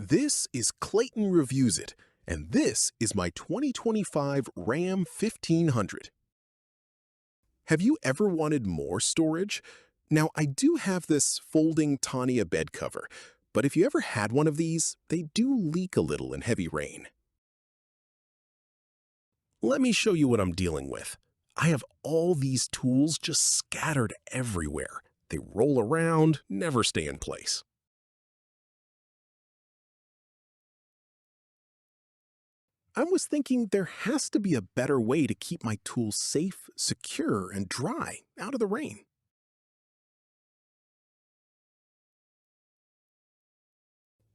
This is Clayton Reviews It, and this is my 2025 Ram 1500. Have you ever wanted more storage? Now, I do have this folding Tania bed cover, but if you ever had one of these, they do leak a little in heavy rain. Let me show you what I'm dealing with. I have all these tools just scattered everywhere. They roll around, never stay in place. I was thinking there has to be a better way to keep my tools safe, secure, and dry out of the rain.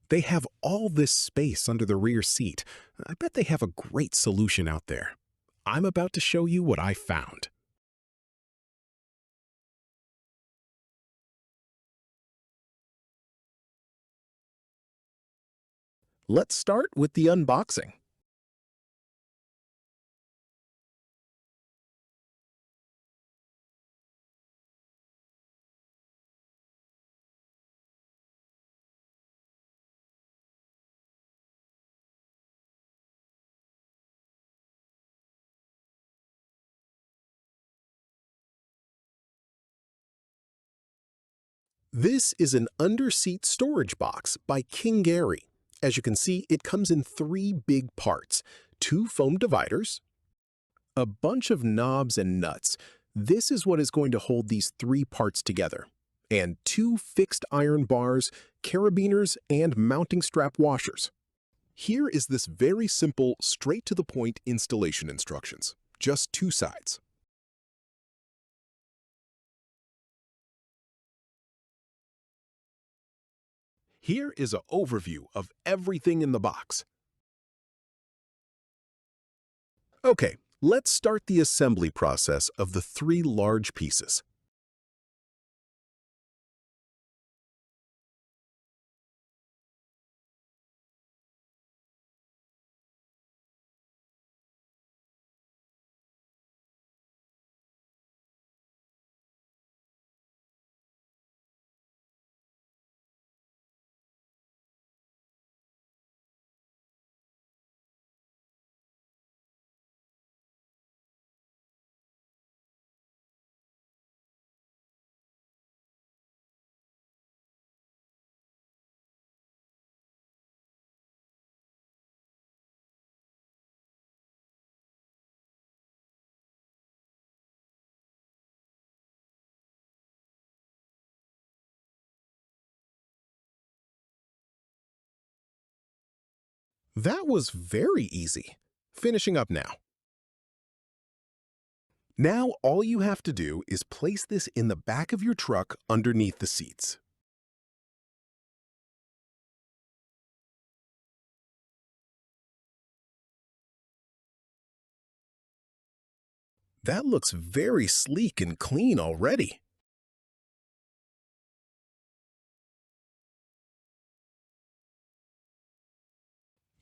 They have all this space under the rear seat. I bet they have a great solution out there. I'm about to show you what I found. Let's start with the unboxing. This is an under-seat storage box by KINGGERI. As you can see, it comes in three big parts: two foam dividers, a bunch of knobs and nuts. This is what is going to hold these three parts together, and two fixed iron bars, carabiners, and mounting strap washers. Here is this very simple, straight-to-the-point installation instructions. Just two sides. Here is an overview of everything in the box. Okay, let's start the assembly process of the three large pieces. That was very easy. Finishing up now. Now all you have to do is place this in the back of your truck underneath the seats. That looks very sleek and clean already.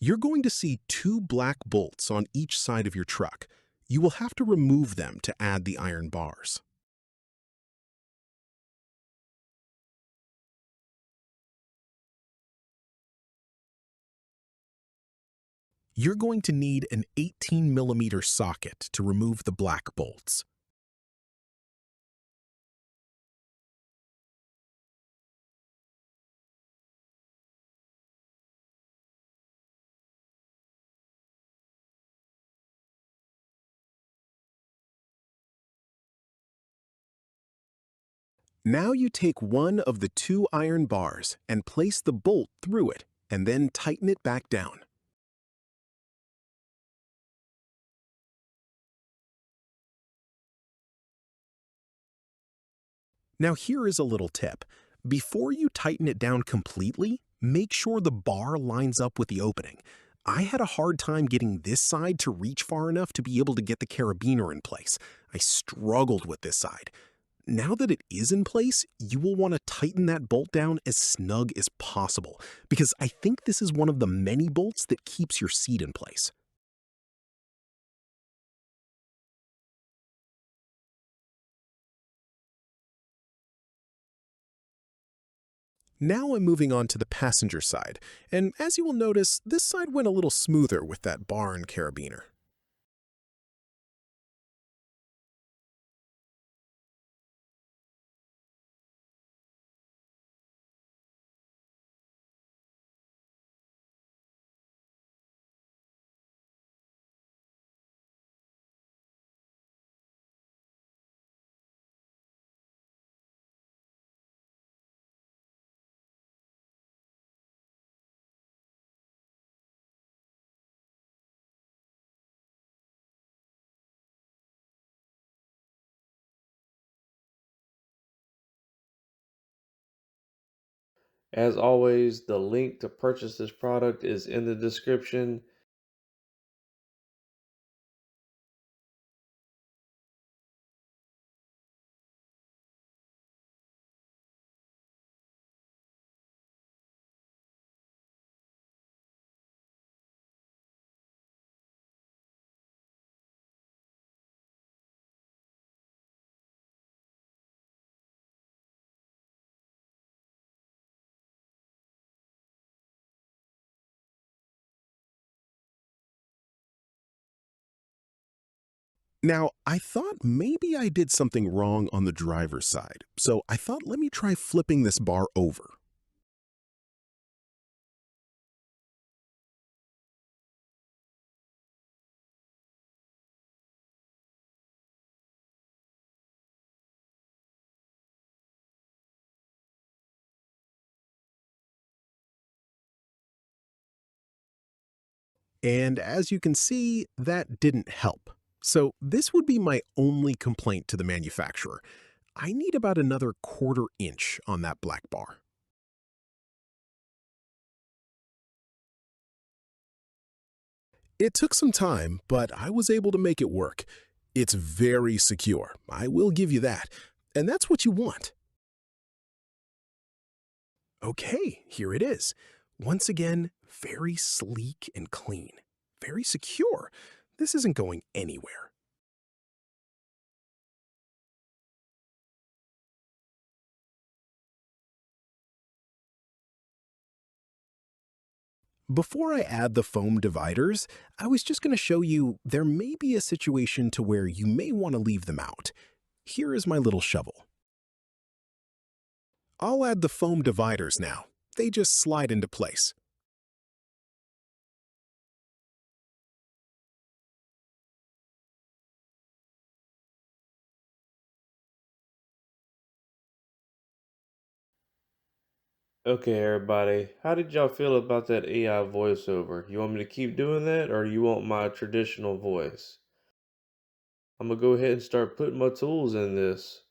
You're going to see two black bolts on each side of your truck. You will have to remove them to add the iron bars. You're going to need an 18mm socket to remove the black bolts. Now you take one of the two iron bars and place the bolt through it, and then tighten it back down. Now here is a little tip. Before you tighten it down completely, make sure the bar lines up with the opening. I had a hard time getting this side to reach far enough to be able to get the carabiner in place. I struggled with this side. Now that it is in place, you will want to tighten that bolt down as snug as possible, because I think this is one of the many bolts that keeps your seat in place. Now I'm moving on to the passenger side, and as you will notice, this side went a little smoother with that bar and carabiner. As always, the link to purchase this product is in the description. Now, I thought maybe I did something wrong on the driver's side, so I thought let me try flipping this bar over. And as you can see, that didn't help. So this would be my only complaint to the manufacturer. I need about another quarter inch on that black bar. It took some time, but I was able to make it work. It's very secure, I will give you that. And that's what you want. Okay, here it is. Once again, very sleek and clean. Very secure. This isn't going anywhere. Before I add the foam dividers, I was just going to show you there may be a situation to where you may want to leave them out. Here is my little shovel. I'll add the foam dividers now. They just slide into place. Okay, everybody, how did y'all feel about that AI voiceover? You want me to keep doing that or you want my traditional voice? I'm gonna go ahead and start putting my tools in this.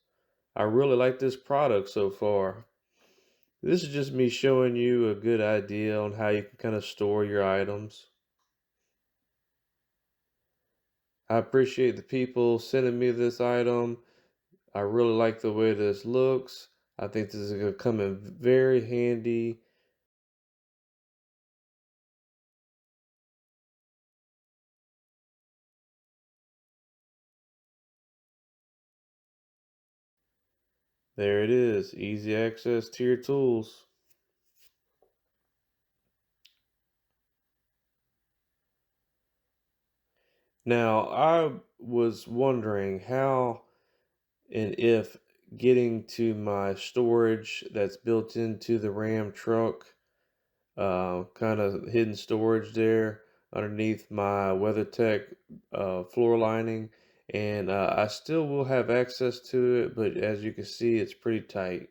I really like this product so far. This is just me showing you a good idea on how you can kind of store your items. I appreciate the people sending me this item. I really like the way this looks. I think this is gonna come in very handy. There it is, easy access to your tools. Now, I was wondering how and if getting to my storage that's built into the Ram truck, kind of hidden storage there underneath my WeatherTech floor lining, and I still will have access to it, but as you can see, it's pretty tight.